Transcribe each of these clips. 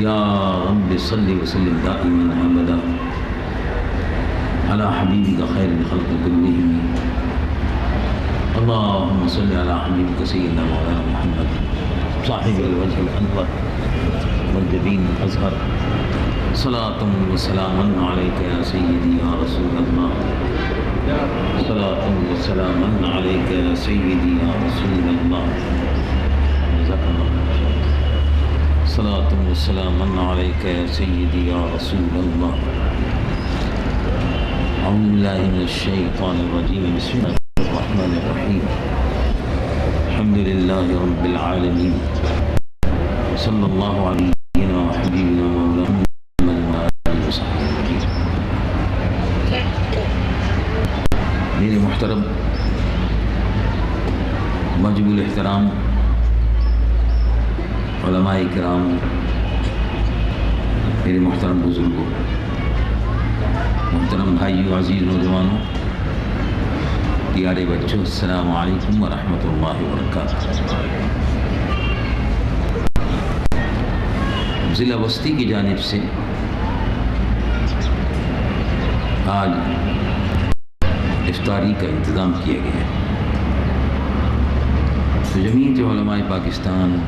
یا رب صلی وسلم دائما ابدا علی حبیبک خیر الخلق کلہم اللہم صلی علی حبیبک سیدنا مولانا محمد صاحب الوجہ الانور والجبین الازہر صلاة و سلاما علیک یا سیدی یا رسول اللہ صلاة و سلاما علیک یا سیدی یا رسول اللہ جزاک اللہ صلاة و سلاما علیک یا سیدی یا رسول اللہ اعوذ باللہ من الشیطان الرجیم بسم اللہ الرحمن الرحیم الحمد للہ رب العالمین صلی اللہ علیہ وحبیبنا مولانا محمد وصحبہ اجمعین۔ میرے محترم واجب الاحترام علماء کرام، میرے محترم بزرگوں، محترم بھائیوں، عزیز نوجوانوں، پیارے بچوں، السلام علیکم ورحمۃ اللہ وبرکاتہ۔ ضلع بستی کی جانب سے آج افطاری کا انتظام کیا گیا ہے۔ تو جمعیت علماء پاکستان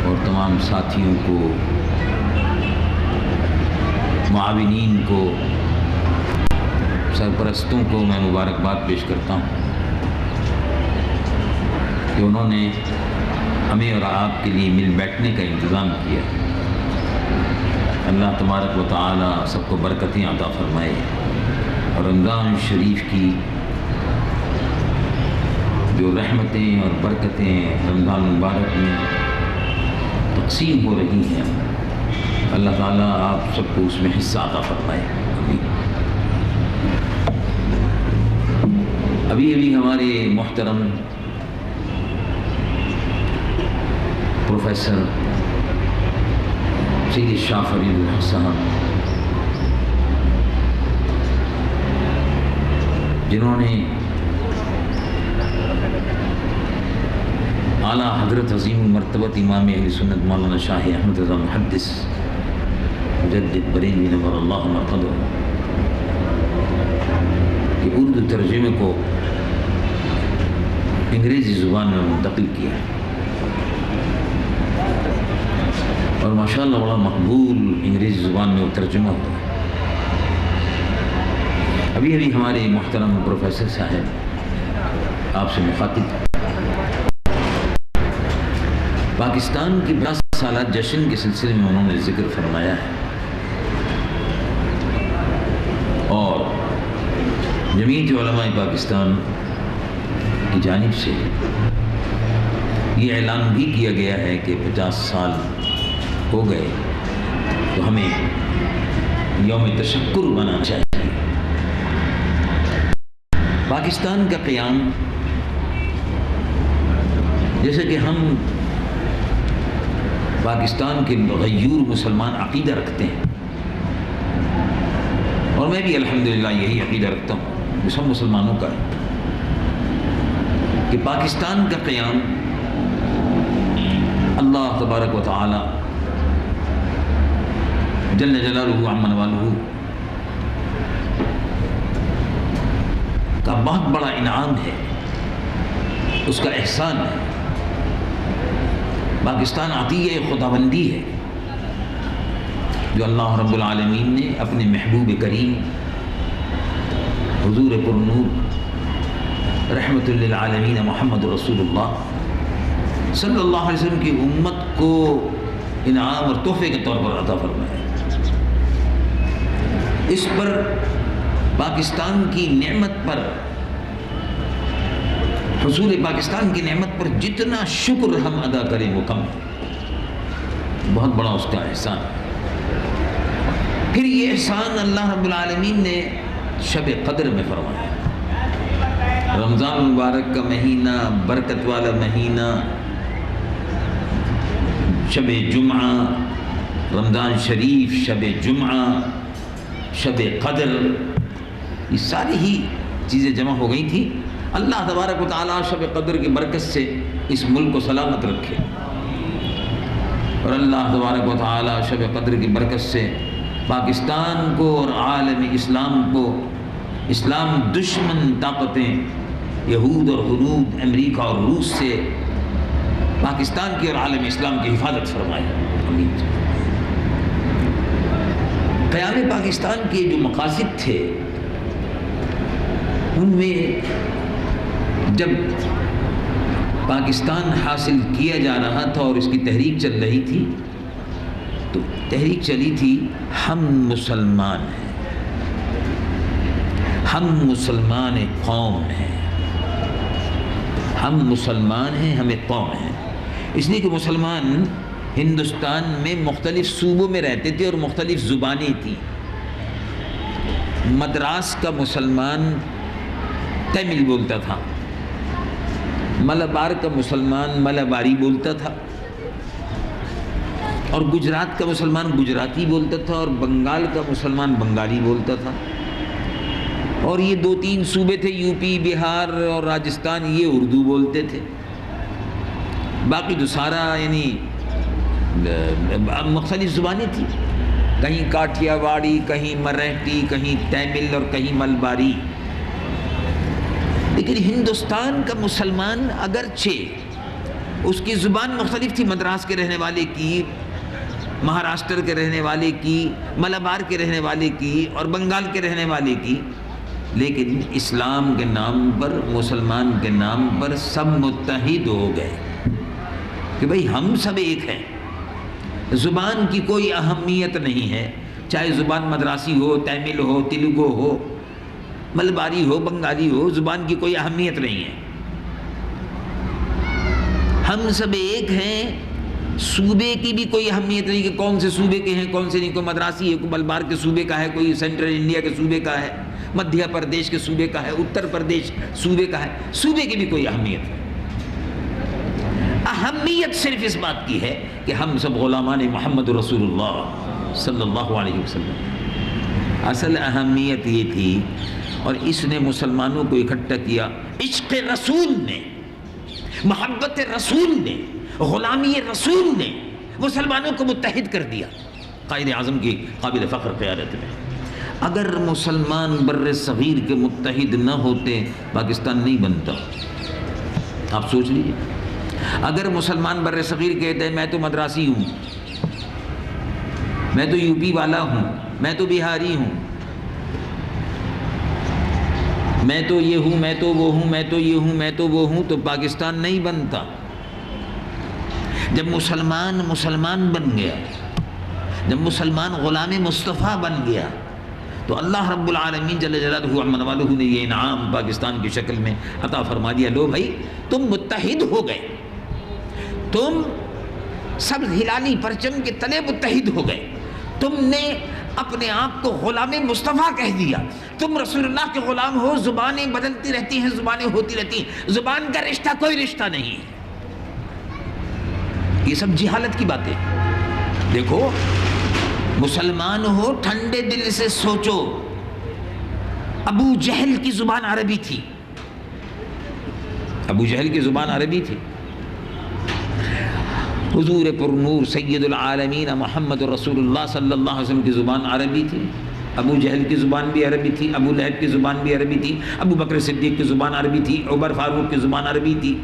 اور تمام ساتھیوں کو، معاونین کو، سرپرستوں کو میں مبارکباد پیش کرتا ہوں کہ انہوں نے ہمیں اور آپ کے لیے مل بیٹھنے کا انتظام کیا۔ اللہ تبارک و تعالی سب کو برکتیں عطا فرمائے اور رمضان شریف کی جو رحمتیں اور برکتیں رمضان مبارک میں تقسیم ہو رہی ہیں، اللہ تعالیٰ آپ سب کو اس میں حصہ عطا فرمائے۔ ابھی ہمارے محترم پروفیسر سید شاہ فرید الحق صاحب، جنہوں نے اعلیٰ حضرت عظیم المرتبت امام اہل سنت مولانا شاہ احمد رضا محدث مجدد بریلوی نور اللہ مرقدہ کہ اردو ترجمے کو انگریزی زبان میں منتقل کیا اور ماشاءاللہ بڑا مقبول انگریزی زبان میں وہ ترجمہ ہوا۔ ابھی ہمارے محترم پروفیسر صاحب آپ سے مخاطب پاکستان کی 50 سالہ جشن کے سلسلے میں انہوں نے ذکر فرمایا ہے اور جمعیت علماء پاکستان کی جانب سے یہ اعلان بھی کیا گیا ہے کہ 50 سال ہو گئے تو ہمیں یوم تشکر منانا چاہیے۔ پاکستان کا قیام، جیسے کہ ہم پاکستان کے غیور مسلمان عقیدہ رکھتے ہیں اور میں بھی الحمدللہ یہی عقیدہ رکھتا ہوں، جو سب مسلمانوں کا ہے، کہ پاکستان کا قیام اللہ تبارک و تعالی جل جلالہ عمن والہ کا بہت بڑا انعام ہے، اس کا احسان ہے۔ پاکستان عطیہ خداوندی ہے جو اللہ رب العالمین نے اپنے محبوب کریم حضور پرنور رحمت للعالمین محمد رسول اللہ صلی اللہ علیہ وسلم کی امت کو انعام اور تحفے کے طور پر عطا فرمایا۔ اس پر پاکستان کی نعمت پر، حصول پاکستان کی نعمت پر جتنا شکر ہم ادا کریں وہ کم ہے، بہت بڑا اس کا احسان۔ پھر یہ احسان اللہ رب العالمین نے شب قدر میں فرمایا۔ رمضان مبارک کا مہینہ، برکت والا مہینہ، شب جمعہ، رمضان شریف، شب جمعہ، شب قدر، یہ ساری ہی چیزیں جمع ہو گئی تھیں۔ اللہ تبارک و تعالیٰ شب قدر کی برکت سے اس ملک کو سلامت رکھے اور اللہ تبارک و تعالی شب قدر کی برکت سے پاکستان کو اور عالم اسلام کو اسلام دشمن طاقتیں یہود اور ہنود امریکہ اور روس سے پاکستان کی اور عالم اسلام کی حفاظت فرمائے، آمین۔ قیام پاکستان کے جو مقاصد تھے ان میں جب پاکستان حاصل کیا جا رہا تھا اور اس کی تحریک چل رہی تھی تو تحریک چلی تھی ہم مسلمان ہیں، ہم مسلمان قوم ہیں، ہم مسلمان ہیں، ہمیں قوم ہیں۔ اس لیے کہ مسلمان ہندوستان میں مختلف صوبوں میں رہتے تھے اور مختلف زبانیں تھیں۔ مدراس کا مسلمان تمل بولتا تھا، ملبار کا مسلمان ملباری بولتا تھا، اور گجرات کا مسلمان گجراتی بولتا تھا، اور بنگال کا مسلمان بنگالی بولتا تھا، اور یہ 2-3 صوبے تھے یو پی، بہار اور راجستھان، یہ اردو بولتے تھے۔ باقی تو سارا یعنی مختلف زبانیں تھیں، کہیں کاٹھیا واڑی، کہیں مراٹھی، کہیں تمل اور کہیں ملباری۔ لیکن ہندوستان کا مسلمان اگرچہ اس کی زبان مختلف تھی، مدراس کے رہنے والے کی، مہاراشٹر کے رہنے والے کی، ملبار کے رہنے والے کی اور بنگال کے رہنے والے کی، لیکن اسلام کے نام پر، مسلمان کے نام پر سب متحد ہو گئے کہ بھئی ہم سب ایک ہیں۔ زبان کی کوئی اہمیت نہیں ہے، چاہے زبان مدراسی ہو، تمل ہو، تیلگو ہو، ملباری ہو، بنگالی ہو، زبان کی کوئی اہمیت نہیں ہے۔ ہم سب ایک ہیں، صوبے کی بھی کوئی اہمیت نہیں کہ کون سے صوبے کے ہیں، کون سے نہیں، کوئی مدراسی ہے، کوئی ملبار کے صوبے کا ہے، کوئی سینٹرل انڈیا کے صوبے کا ہے، مدھیہ پردیش کے صوبے کا ہے، اتر پردیش صوبے کا ہے، صوبے کی بھی کوئی اہمیت نہیں۔ اہمیت صرف اس بات کی ہے کہ ہم سب غلامان محمد رسول اللہ صلی اللہ علیہ وسلم۔ اصل اہمیت یہ تھی، اور اس نے مسلمانوں کو اکٹھا کیا، عشق رسول نے، محبت رسول نے، غلامی رسول نے مسلمانوں کو متحد کر دیا قائد اعظم کی قابل فخر قیادت میں۔ اگر مسلمان بر صغیر کے متحد نہ ہوتے پاکستان نہیں بنتا۔ آپ سوچ لیجیے، اگر مسلمان بر صغیر کہتے ہیں میں تو مدراسی ہوں، میں تو یو پی والا ہوں، میں تو بہاری ہوں، میں تو یہ ہوں، میں تو وہ ہوں، میں تو یہ ہوں، میں تو وہ ہوں، تو پاکستان نہیں بنتا۔ جب مسلمان بن گیا، جب مسلمان غلام مصطفیٰ بن گیا، تو اللہ رب العالمین جل جلالہ عما والہ نے یہ انعام پاکستان کی شکل میں عطا فرما دیا۔ لو بھائی تم متحد ہو گئے، تم سب ہلالی پرچم کے تلے متحد ہو گئے، تم نے اپنے آپ کو غلام مصطفیٰ کہہ دیا، تم رسول اللہ کے غلام ہو۔ زبانیں بدلتی رہتی ہیں، زبانیں ہوتی رہتی ہیں، زبان کا رشتہ کوئی رشتہ نہیں ہے۔ یہ سب جہالت کی باتیں۔ دیکھو مسلمان ہو، ٹھنڈے دل سے سوچو، ابو جہل کی زبان عربی تھی، ابو جہل کی زبان عربی تھی۔ حضور پر نور سید العالمین محمد رسول اللہ صلی اللہ علیہ وسلم کی زبان عربی تھی، ابو جہل کی زبان بھی عربی تھی، ابو لہب کی زبان بھی عربی تھی، ابو بکر صدیق کی زبان عربی تھی، عمر فاروق کی زبان عربی تھی،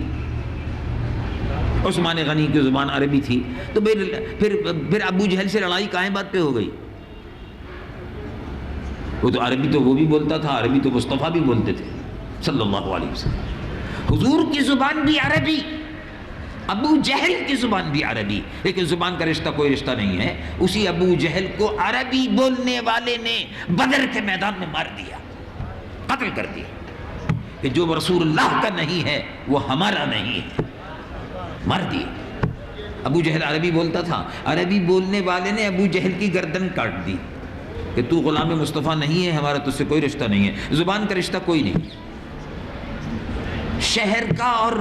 عثمان غنی کی زبان عربی تھی۔ تو پھر ابو جہل سے لڑائی کائیں بات پہ ہو گئی؟ وہ تو عربی تو وہ بھی بولتا تھا، عربی تو مصطفیٰ بھی بولتے تھے صلی اللہ علیہ وسلم۔ حضور کی زبان بھی عربی، ابو جہل کی زبان بھی عربی، لیکن زبان کا رشتہ کوئی رشتہ نہیں ہے۔ اسی ابو جہل کو عربی بولنے والے نے بدر کے میدان میں مار دیا، قتل کر دیا، کہ جو رسول اللہ کا نہیں ہے وہ ہمارا نہیں ہے، مار دیا۔ ابو جہل عربی بولتا تھا، عربی بولنے والے نے ابو جہل کی گردن کاٹ دی کہ تو غلام مصطفیٰ نہیں ہے، ہمارا تجھ سے کوئی رشتہ نہیں ہے، زبان کا رشتہ کوئی نہیں۔ شہر کا اور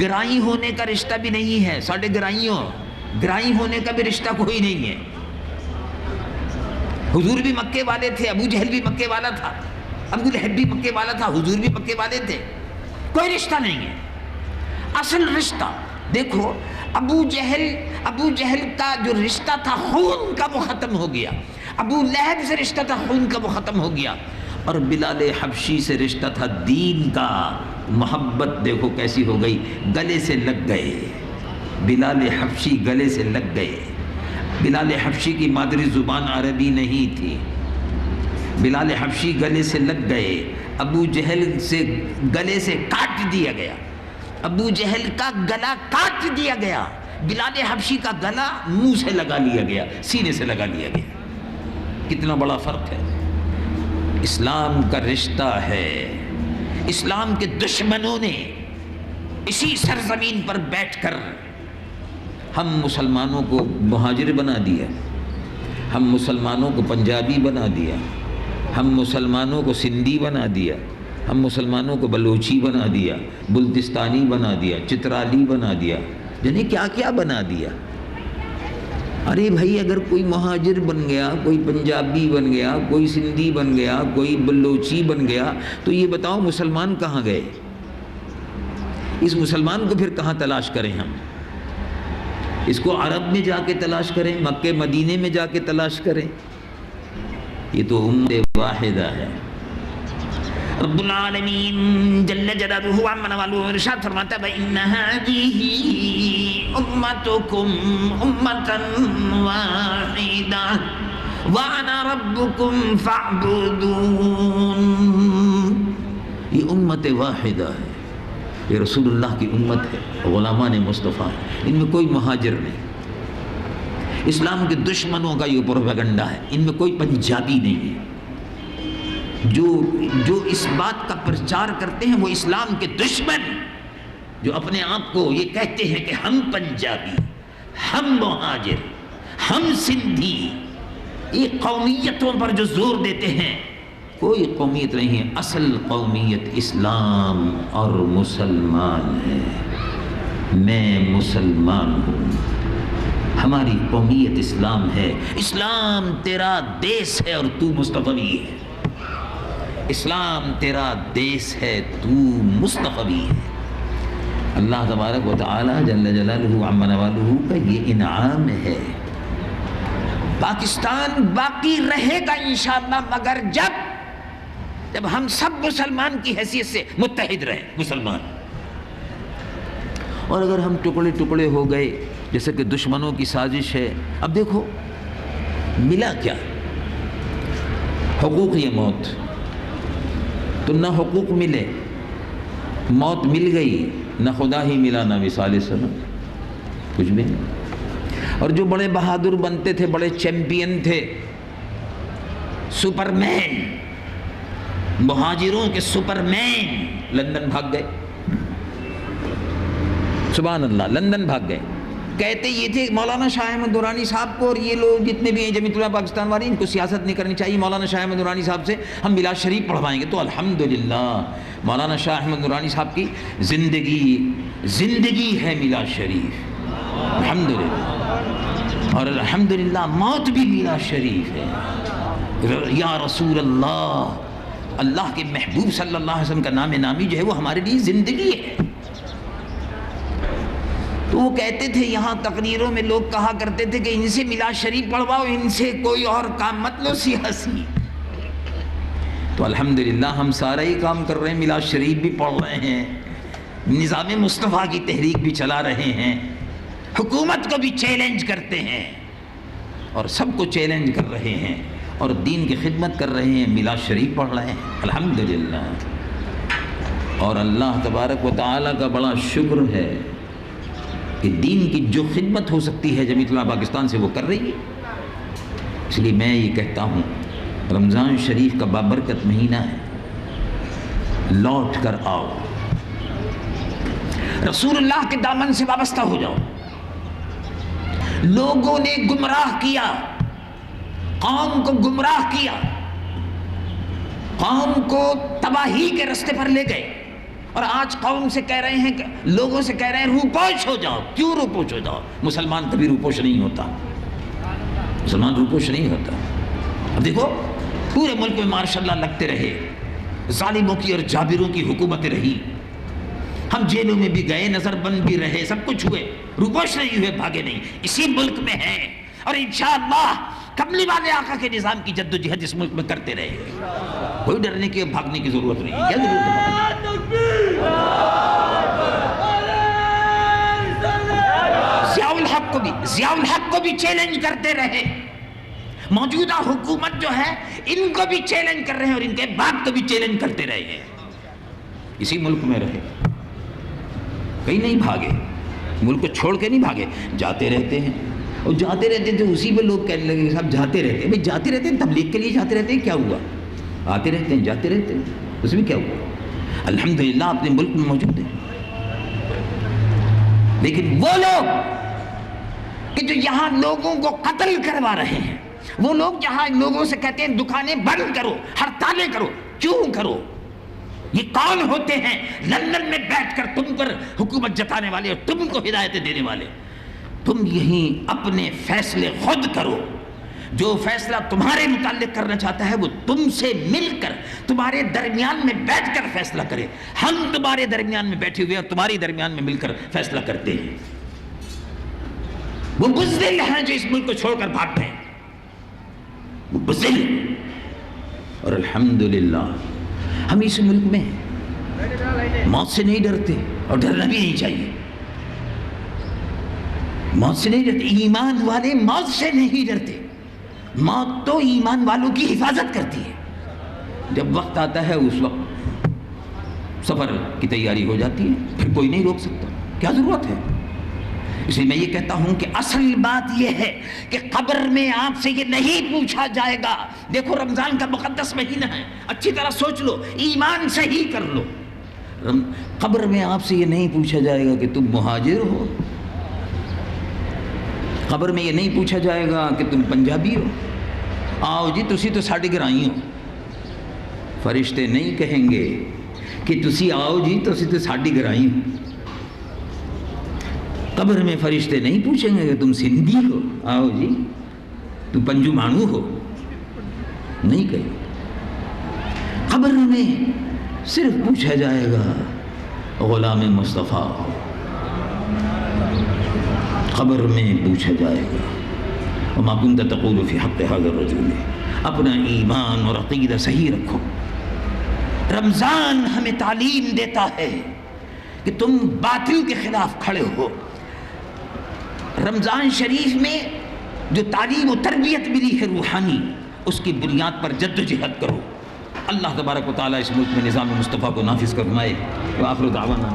گرائی ہونے کا رشتہ بھی نہیں ہے، ساڑھے گرائی ہونے کا بھی رشتہ کوئی نہیں ہے۔ حضور بھی مکے والے تھے، ابو جہل بھی مکے والا تھا، ابو لہب بھی مکے والا تھا، حضور بھی مکے والے تھے، کوئی رشتہ نہیں ہے۔ اصل رشتہ دیکھو ابو جہل کا جو رشتہ تھا خون کا وہ ختم ہو گیا، ابو لہب سے رشتہ تھا خون کا وہ ختم ہو گیا، اور بلال حبشی سے رشتہ تھا دین کا، محبت دیکھو کیسی ہو گئی، گلے سے لگ گئے، بلال حبشی گلے سے لگ گئے۔ بلال حبشی کی مادری زبان عربی نہیں تھی، بلال حبشی گلے سے لگ گئے، ابو جہل سے گلے سے کاٹ دیا گیا، ابو جہل کا گلا کاٹ دیا گیا، بلال حبشی کا گلا منہ سے لگا لیا گیا، سینے سے لگا لیا گیا۔ کتنا بڑا فرق ہے۔ اسلام کا رشتہ ہے، اسلام کے دشمنوں نے اسی سرزمین پر بیٹھ کر ہم مسلمانوں کو مہاجر بنا دیا، ہم مسلمانوں کو پنجابی بنا دیا، ہم مسلمانوں کو سندھی بنا دیا، ہم مسلمانوں کو بلوچی بنا دیا، بلتستانی بنا دیا، چترالی بنا دیا، جنہیں کیا کیا بنا دیا۔ ارے بھائی اگر کوئی مہاجر بن گیا، کوئی پنجابی بن گیا، کوئی سندھی بن گیا، کوئی بلوچی بن گیا، تو یہ بتاؤ مسلمان کہاں گئے؟ اس مسلمان کو پھر کہاں تلاش کریں ہم؟ اس کو عرب میں جا کے تلاش کریں، مکہ مدینے میں جا کے تلاش کریں؟ یہ تو امت واحدہ ہے۔ رب العالمین جل جلالہ عما والہ ارشاد فرماتا ہے وَإِنَّ هَذِهِ أُمَّتُكُمْ أُمَّةً وَاحِدَةً وَأَنَا رَبُّكُمْ فَاعْبُدُونِ۔ یہ امت واحدہ ہے، یہ رسول اللہ کی امت ہے، غلامان مصطفیٰ، ان میں کوئی مہاجر نہیں۔ اسلام کے دشمنوں کا یہ پروپیگنڈا ہے، ان میں کوئی پنجابی نہیں ہے۔ جو اس بات کا پرچار کرتے ہیں وہ اسلام کے دشمن، جو اپنے آپ کو یہ کہتے ہیں کہ ہم پنجابی، ہم مہاجر، ہم سندھی، یہ قومیتوں پر جو زور دیتے ہیں، کوئی قومیت نہیں ہے، اصل قومیت اسلام اور مسلمان ہے۔ میں مسلمان ہوں، ہماری قومیت اسلام ہے، اسلام تیرا دیس ہے اور تو مصطفی ہے، اسلام تیرا دیس ہے، تو مصطفی ہے۔ اللہ تبارک و تعالی جل جلالہ عما والہ کا یہ انعام ہے۔ پاکستان باقی رہے گا انشاءاللہ مگر جب ہم سب مسلمان کی حیثیت سے متحد رہیں، مسلمان۔ اور اگر ہم ٹکڑے ٹکڑے ہو گئے جیسے کہ دشمنوں کی سازش ہے، اب دیکھو ملا کیا؟ حقوق یہ موت، تو نہ حقوق ملے، موت مل گئی، نہ خدا ہی ملا، نہ وصال سلام، کچھ بھی نہیں۔ اور جو بڑے بہادر بنتے تھے، بڑے چیمپئن تھے، سپر مین، مہاجروں کے سپر مین، لندن بھاگ گئے، سبحان اللہ، لندن بھاگ گئے۔ کہتے یہ تھے مولانا شاہ احمد درانی صاحب کو، اور یہ لوگ جتنے بھی ہیں جمیعت علماء پاکستان والے، ان کو سیاست نہیں کرنی چاہیے، مولانا شاہ احمد درانی صاحب سے ہم میلاد شریف پڑھوائیں گے۔ تو الحمدللہ مولانا شاہ احمد درانی صاحب کی زندگی ہے میلاد شریف، الحمدللہ، اور الحمدللہ موت بھی میلاد شریف ہے۔ یا رسول اللہ، اللہ کے محبوب صلی اللہ علیہ وسلم کا نام نامی جو ہے وہ ہمارے لیے زندگی ہے۔ تو وہ کہتے تھے، یہاں تقریروں میں لوگ کہا کرتے تھے کہ ان سے میلاد شریف پڑھواؤ، ان سے کوئی اور کام مت لو سیاسی۔ تو الحمدللہ ہم سارا ہی کام کر رہے ہیں، میلاد شریف بھی پڑھ رہے ہیں، نظام مصطفیٰ کی تحریک بھی چلا رہے ہیں، حکومت کو بھی چیلنج کرتے ہیں، اور سب کو چیلنج کر رہے ہیں، اور دین کی خدمت کر رہے ہیں، میلاد شریف پڑھ رہے ہیں، الحمدللہ۔ اور اللہ تبارک و تعالیٰ کا بڑا شکر ہے کہ دین کی جو خدمت ہو سکتی ہے جمیعت علماء پاکستان سے وہ کر رہی ہے۔ اس لیے میں یہ کہتا ہوں، رمضان شریف کا بابرکت مہینہ ہے، لوٹ کر آؤ، رسول اللہ کے دامن سے وابستہ ہو جاؤ۔ لوگوں نے گمراہ کیا، قوم کو گمراہ کیا، قوم کو تباہی کے رستے پر لے گئے، اور آج قوم سے کہہ رہے ہیں کہ لوگوں سے کہہ رہے ہیں روپوش ہو جاؤ۔ کیوں روپوش ہو جاؤ؟ مسلمان کبھی روپوش نہیں ہوتا، مسلمان روپوش نہیں ہوتا۔ اب دیکھو پورے ملک میں ماشاءاللہ لگتے رہے، ظالموں کی اور جابروں کی حکومتیں رہی، ہم جیلوں میں بھی گئے، نظر بند بھی رہے، سب کچھ ہوئے، روپوش نہیں ہوئے، بھاگے نہیں، اسی ملک میں ہیں، اور انشاءاللہ کملی والے آقا کے نظام کی جد و جہد اس ملک میں کرتے رہے گے۔ کوئی ڈرنے کی بھاگنے کی ضرورت نہیں ہے، کیا ضرورت ہے؟ ضیاء الحق کو بھی چیلنج کرتے رہے، موجودہ حکومت جو ہے ان کو بھی چیلنج کر رہے ہیں، اور ان کے باپ کو بھی چیلنج کرتے رہے ہیں، اسی ملک میں رہے، کہیں نہیں بھاگے، ملک کو چھوڑ کے نہیں بھاگے، جاتے رہتے ہیں، اور جاتے رہتے تھے، اسی پہ لوگ کہنے لگے صاحب جاتے رہتے ہیں، بھئی جاتے رہتے ہیں، تبلیغ کے لیے جاتے رہتے ہیں، کیا ہوا؟ آتے رہتے ہیں، جاتے رہتے ہیں، اس میں کیا ہوا؟ الحمدللہ اپنے ملک میں موجود ہیں۔ لیکن وہ لوگ کہ جو یہاں لوگوں کو قتل کروا رہے ہیں، وہ لوگ جہاں لوگوں سے کہتے ہیں دکانیں بند کرو، ہڑتالیں کرو، کیوں کرو؟ یہ کون ہوتے ہیں لندن میں بیٹھ کر تم پر حکومت جتانے والے اور تم کو ہدایتیں دینے والے؟ تم یہیں اپنے فیصلے خود کرو، جو فیصلہ تمہارے متعلق کرنا چاہتا ہے وہ تم سے مل کر تمہارے درمیان میں بیٹھ کر فیصلہ کرے۔ ہم تمہارے درمیان میں بیٹھے ہوئے اور تمہاری درمیان میں مل کر فیصلہ کرتے ہیں۔ وہ بزدل ہیں جو اس ملک کو چھوڑ کر بھاگتے ہیں، وہ بزدل۔ اور الحمدللہ ہم اس ملک میں موت سے نہیں ڈرتے، اور ڈرنا بھی نہیں چاہیے، موت سے نہیں ڈرتے، ایمان والے موت سے نہیں ڈرتے، موت تو ایمان والوں کی حفاظت کرتی ہے۔ جب وقت آتا ہے اس وقت سفر کی تیاری ہو جاتی ہے، پھر کوئی نہیں روک سکتا، کیا ضرورت ہے؟ اس لیے میں یہ کہتا ہوں کہ اصل بات یہ ہے کہ قبر میں آپ سے یہ نہیں پوچھا جائے گا۔ دیکھو رمضان کا مقدس مہینہ ہے، اچھی طرح سوچ لو، ایمان صحیح کر لو، قبر میں آپ سے یہ نہیں پوچھا جائے گا کہ تم مہاجر ہو، قبر میں یہ نہیں پوچھا جائے گا کہ تم پنجابی ہو، آؤ جی تسی تو ساڈے گرائی ہو، فرشتے نہیں کہیں گے کہ تسی آؤ جی تسی تو ساڈی گرائی ہو، قبر میں فرشتے نہیں پوچھیں گے کہ تم سندھی ہو، آؤ جی تم پنجو مانو ہو، نہیں کہیں، قبر میں صرف پوچھا جائے گا غلام مصطفیٰ، قبر میں پوچھا جائے گا وما كنت تقول في حق هذا الرجل، اپنا ایمان اور عقیدہ صحیح رکھو۔ رمضان ہمیں تعلیم دیتا ہے کہ تم باطل کے خلاف کھڑے ہو، رمضان شریف میں جو تعلیم و تربیت ملی ہے روحانی، اس کی بنیاد پر جد و جہد کرو۔ اللہ تبارک و تعالیٰ اس ملک میں نظام مصطفیٰ کو نافذ فرمائے۔ وآخر دعوانا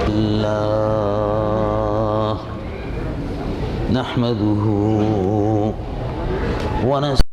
اللہ نحمدہ ونستعینہ